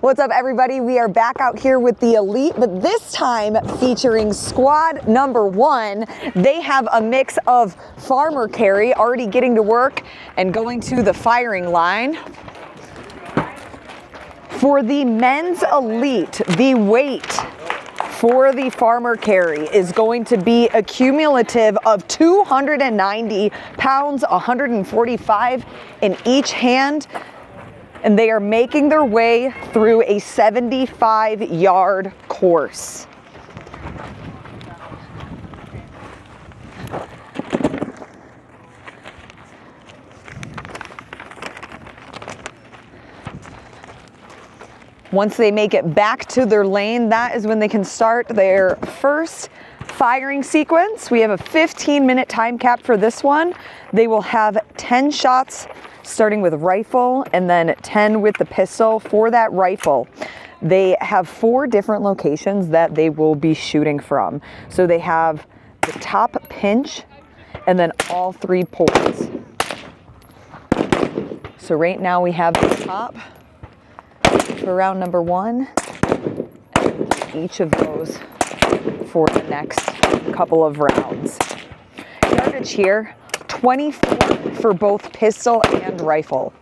What's up, everybody? We are back out here with the Elite, but this time featuring squad number 1. They have a mix of farmer carry, already getting to work and going to the firing line. For the men's Elite, the weight for the farmer carry is going to be a cumulative of 290 pounds, 145 in each hand. And they are making their way through a 75-yard course. Once they make it back to their lane, that is when they can start their first firing sequence. We have a 15-minute time cap for this one. They will have 10 shots starting with rifle and then 10 with the pistol. For that rifle, they have 4 different locations that they will be shooting from. So they have the top pinch and then all 3 poles. So right now we have the top for round number 1, and each of those for the next couple of rounds. Yardage here, 24 for both pistol and rifle.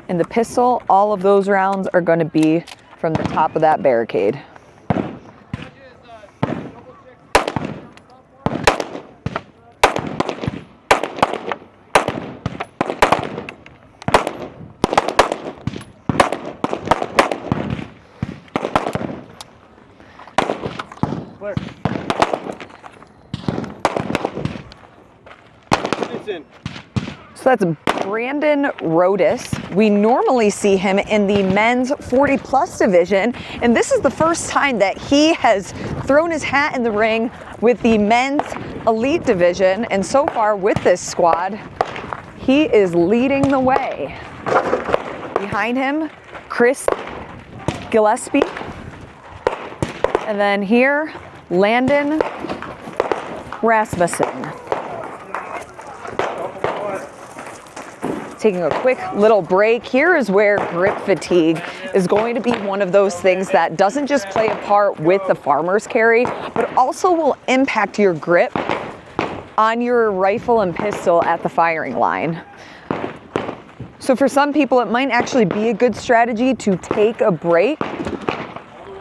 And the pistol, all of those rounds are going to be from the top of that barricade. So that's Brandon Rodas. We normally see him in the men's 40+ division, and this is the first time that he has thrown his hat in the ring with the men's Elite division, and so far with this squad, he is leading the way. Behind him, Chris Gillespie, and then here, Landon Rasmussen. Taking a quick little break. Here is where grip fatigue is going to be one of those things that doesn't just play a part with the farmer's carry, but also will impact your grip on your rifle and pistol at the firing line. So for some people, it might actually be a good strategy to take a break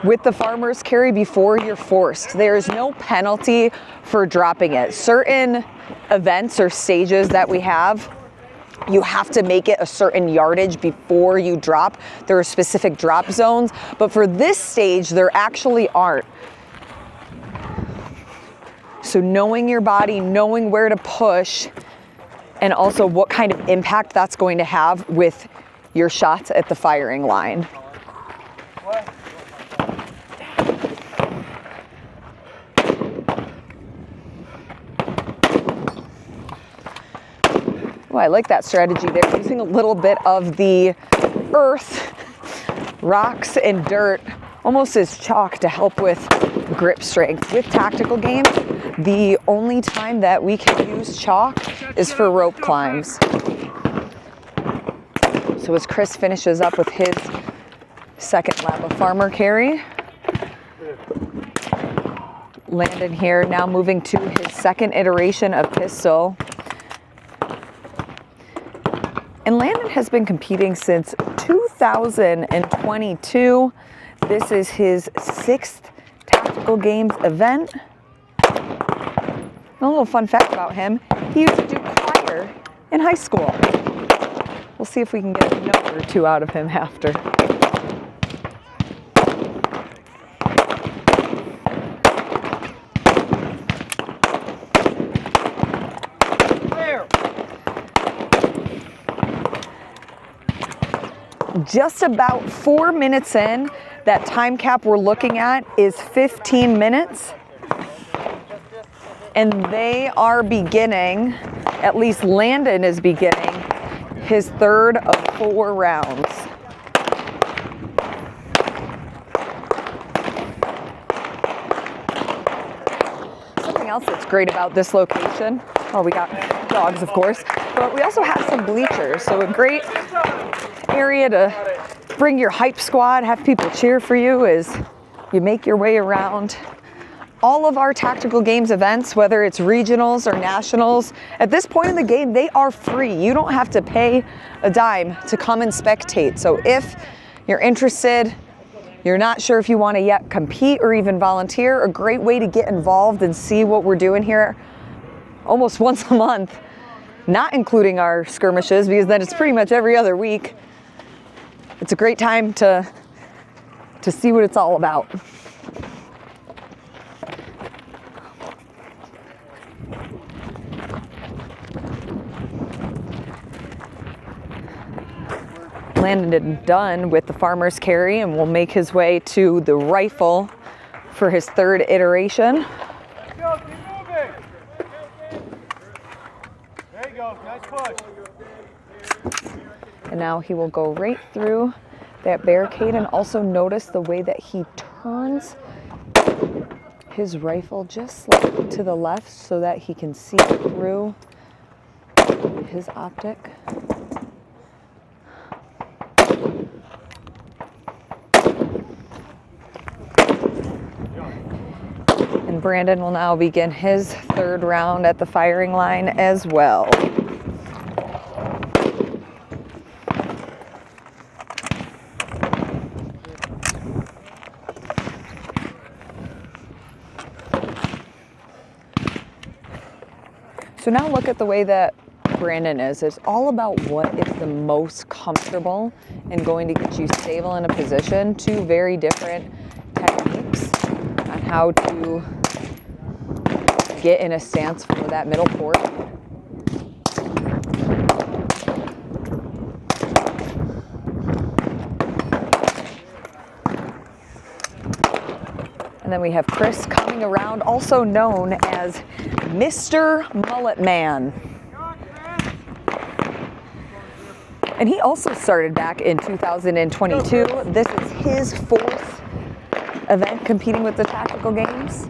with the farmer's carry before you're forced. There is no penalty for dropping it. Certain events or stages that we have, you have to make it a certain yardage before you drop. There are specific drop zones, but for this stage, there actually aren't. So knowing your body, knowing where to push, and also what kind of impact that's going to have with your shots at the firing line. Oh, I like that strategy there, using a little bit of the earth, rocks, and dirt almost as chalk to help with grip strength. With tactical games, the only time that we can use chalk is for rope climbs. So as Chris finishes up with his second lap of farmer carry, Landon here now moving to his second iteration of pistol. And Landon has been competing since 2022. This is his 6th Tactical Games event. And a little fun fact about him, he used to do choir in high school. We'll see if we can get a note or 2 out of him after. Just about 4 minutes in, that time cap we're looking at is 15 minutes. And they are beginning, at least Landon is beginning, his 3rd of 4 rounds. Something else that's great about this location, oh, we got dogs, of course. But we also have some bleachers, so a great area to bring your hype squad, have people cheer for you as you make your way around. All of our tactical games events, whether it's regionals or nationals, at this point in the game, they are free. You don't have to pay a dime to come and spectate. So if you're interested, you're not sure if you want to yet compete or even volunteer, a great way to get involved and see what we're doing here almost once a month, not including our skirmishes, because then it's pretty much every other week. It's a great time to see what it's all about. Landon done with the farmer's carry and will make his way to the rifle for his third iteration. Let's go, keep moving. There you go, nice push. And now he will go right through that barricade, and also notice the way that he turns his rifle just slightly to the left so that he can see through his optic. And Brandon will now begin his third round at the firing line as well. So now look at the way that Brandon is. It's all about what is the most comfortable and going to get you stable in a position. Two very different techniques on how to get in a stance for that middle port. And then we have Chris coming around, also known as Mr. Mullet Man. And he also started back in 2022. This is his fourth event competing with the tactical games.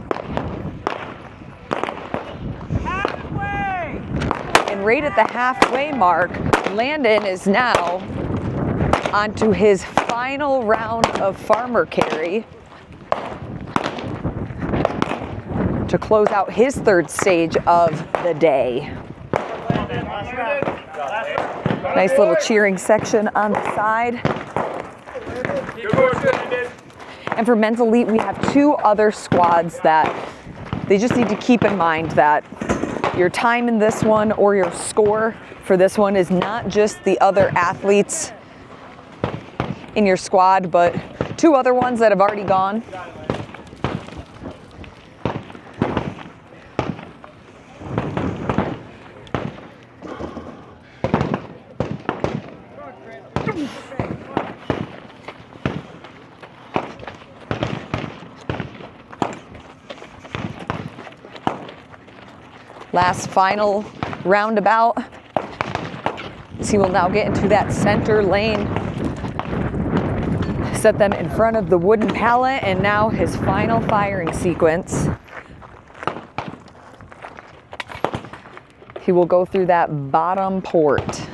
And right at the halfway mark, Landon is now onto his final round of farmer carry to close out his third stage of the day. Nice little cheering section on the side. And for men's elite, we have two other squads that they just need to keep in mind that your time in this one or your score for this one is not just the other athletes in your squad, but two other ones that have already gone. Last final roundabout. So he will now get into that center lane, set them in front of the wooden pallet, and now his final firing sequence. He will go through that bottom port.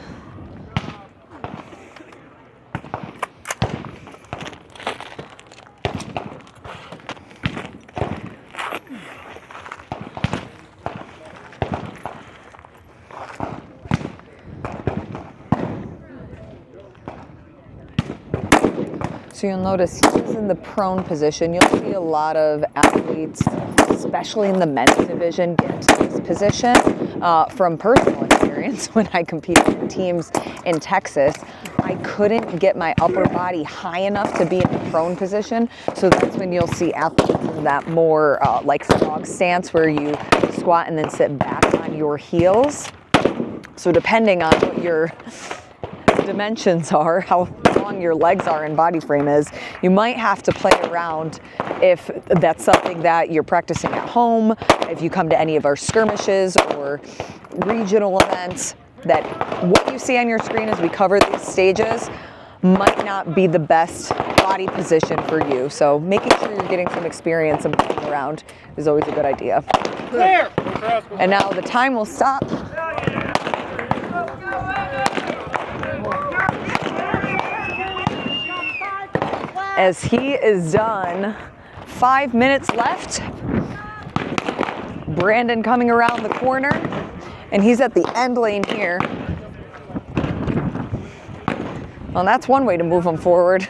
So you'll notice he's in the prone position. You'll see a lot of athletes, especially in the men's division, get into this position. From personal experience, when I competed in teams in Texas, I couldn't get my upper body high enough to be in the prone position. So that's when you'll see athletes in that more like frog stance where you squat and then sit back on your heels. So depending on what your dimensions are, how long your legs are and body frame is, you might have to play around if that's something that you're practicing at home, if you come to any of our skirmishes or regional events, that what you see on your screen as we cover these stages might not be the best body position for you. So making sure you're getting some experience and moving around is always a good idea. Clear. And now the time will stop. as he is done. 5 minutes left. Brandon coming around the corner, and he's at the end lane here. Well, that's one way to move him forward.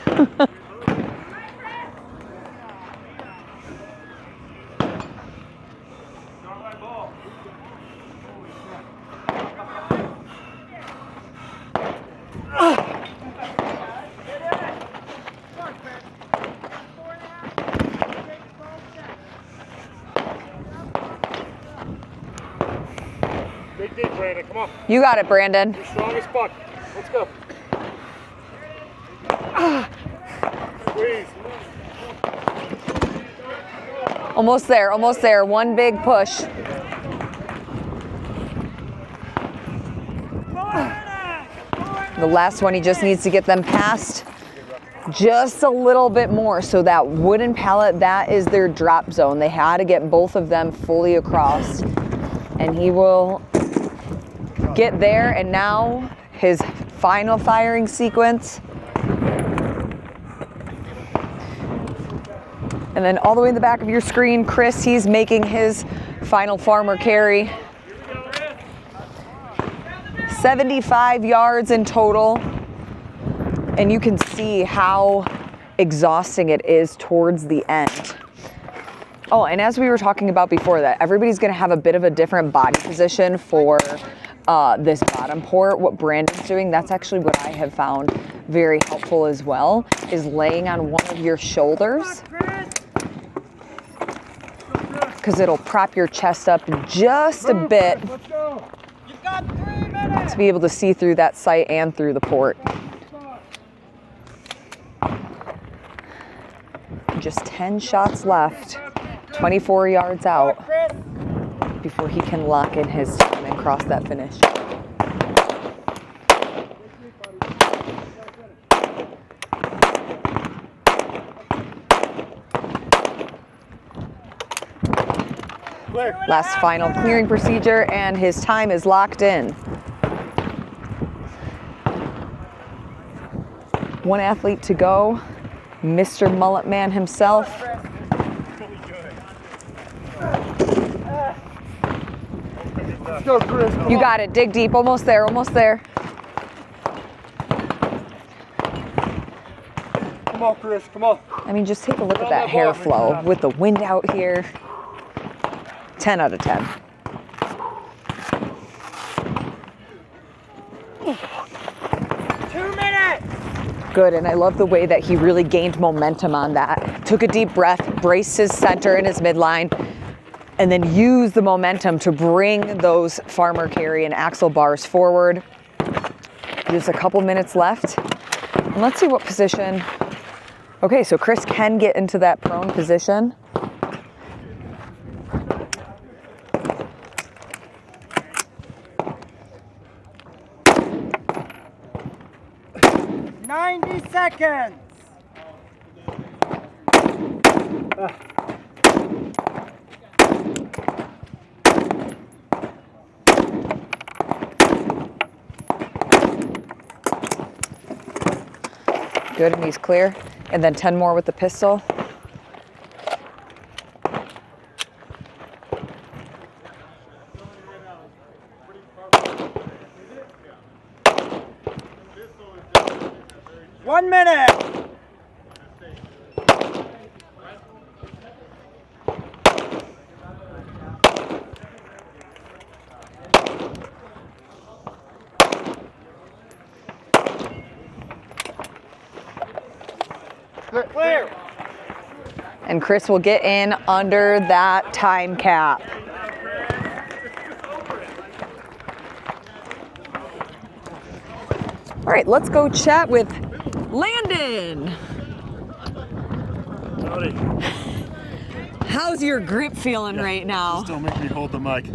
Dig deep, Brandon. Come on. You got it, Brandon. You're strong as fuck. Let's go. Squeeze. Almost there, almost there. One big push. The last one, he just needs to get them past just a little bit more. So that wooden pallet, that is their drop zone. They had to get both of them fully across. And he will get there, and now his final firing sequence. And then all the way in the back of your screen, Chris, he's making his final farmer carry. 75 yards in total. And you can see how exhausting it is towards the end. Oh, and as we were talking about before that, everybody's gonna have a bit of a different body position for this bottom port. What Brandon's doing, that's actually what I have found very helpful as well, is laying on one of your shoulders, because it'll prop your chest up just a bit to be able to see through that sight and through the port. Just 10 shots left, 24 yards out before he can lock in his time and cross that finish. Last final clearing procedure, and his time is locked in. One athlete to go, Mr. Mullet Man himself. Let's go, Chris. You got it. Dig deep. Almost there. Almost there. Come on, Chris. Come on. I mean, just take a look at that hair flow with the wind out here. 10 out of 10. Good, and I love the way that he really gained momentum on that. Took a deep breath, braced his center and his midline, and then used the momentum to bring those farmer carry and axle bars forward. Just a couple minutes left. And let's see what position. Okay, so Chris can get into that prone position. Seconds. Good, and he's clear. And then 10 more with the pistol. One minute. Clear. And Chris will get in under that time cap. All right, let's go chat with Landon. Howdy. How's your grip feeling right now? Just don't make me hold the mic.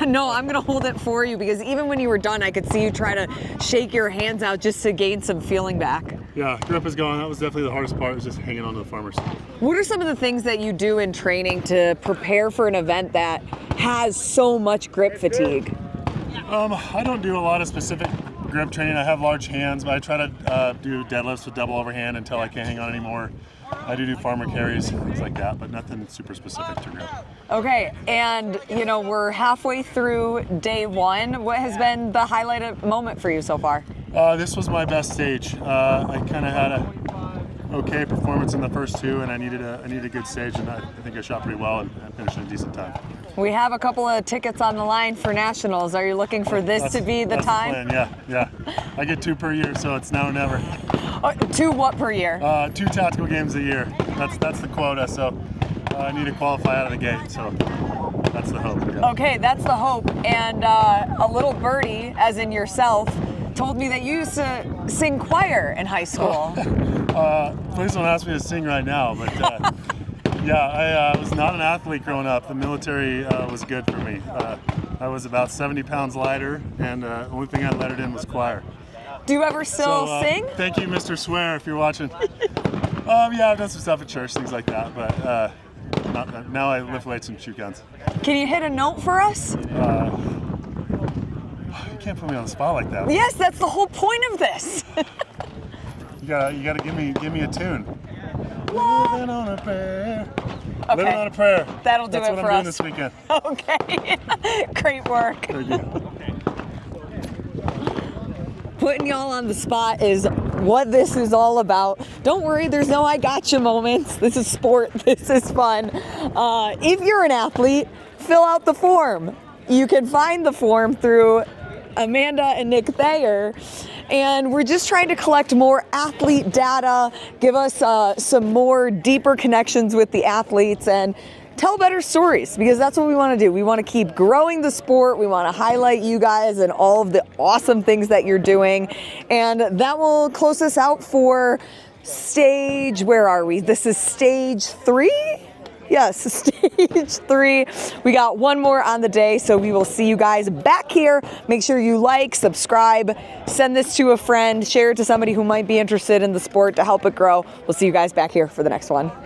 No, I'm gonna hold it for you, because even when you were done, I could see you try to shake your hands out just to gain some feeling back. Yeah, grip is gone. That was definitely the hardest part, was just hanging on to the farmers. What are some of the things that you do in training to prepare for an event that has so much grip fatigue? I don't do a lot of specific grip training. I have large hands, but I try to do deadlifts with double overhand until I can't hang on anymore. I do farmer carries, things like that, but nothing super specific to grip. Okay, and you know, we're halfway through day one. What has been the highlight moment for you so far? This was my best stage. I kind of had a okay performance in the first two, and I needed a good stage, and I think I shot pretty well and finished in a decent time. We have a couple of tickets on the line for nationals. Are you looking for this to be the time? The plan, yeah. I get 2 per year, so it's now or never. 2 what per year? 2 tactical games a year. That's the quota, so I need to qualify out of the gate, so that's the hope. Yeah. Okay, that's the hope. And a little birdie, as in yourself, told me that you used to sing choir in high school. Please don't ask me to sing right now, but yeah, I was not an athlete growing up. The military was good for me. I was about 70 pounds lighter, and the only thing I lettered in was choir. Do you ever still sing? Thank you, Mr. Swear, if you're watching. Yeah, I've done some stuff at church, things like that, but now I lift weights and shoot guns. Can you hit a note for us? You can't put me on the spot like that. Yes, that's the whole point of this. You gotta give me a tune. Living on a prayer. Okay. Living on a prayer. That'll do That's it what for I'm us. doing this weekend. Okay. Great work. Thank you. Putting y'all on the spot is what this is all about. Don't worry, there's no I gotcha moments. This is sport. This is fun. If you're an athlete, fill out the form. You can find the form through Amanda and Nick Thayer. And we're just trying to collect more athlete data, give us some more deeper connections with the athletes, and tell better stories, because that's what we want to do. We want to keep growing the sport. We want to highlight you guys and all of the awesome things that you're doing. And that will close us out for stage, where are we? This is stage 3? Yes, stage 3. We got one more on the day, so we will see you guys back here. Make sure you like, subscribe, send this to a friend, share it to somebody who might be interested in the sport to help it grow. We'll see you guys back here for the next one.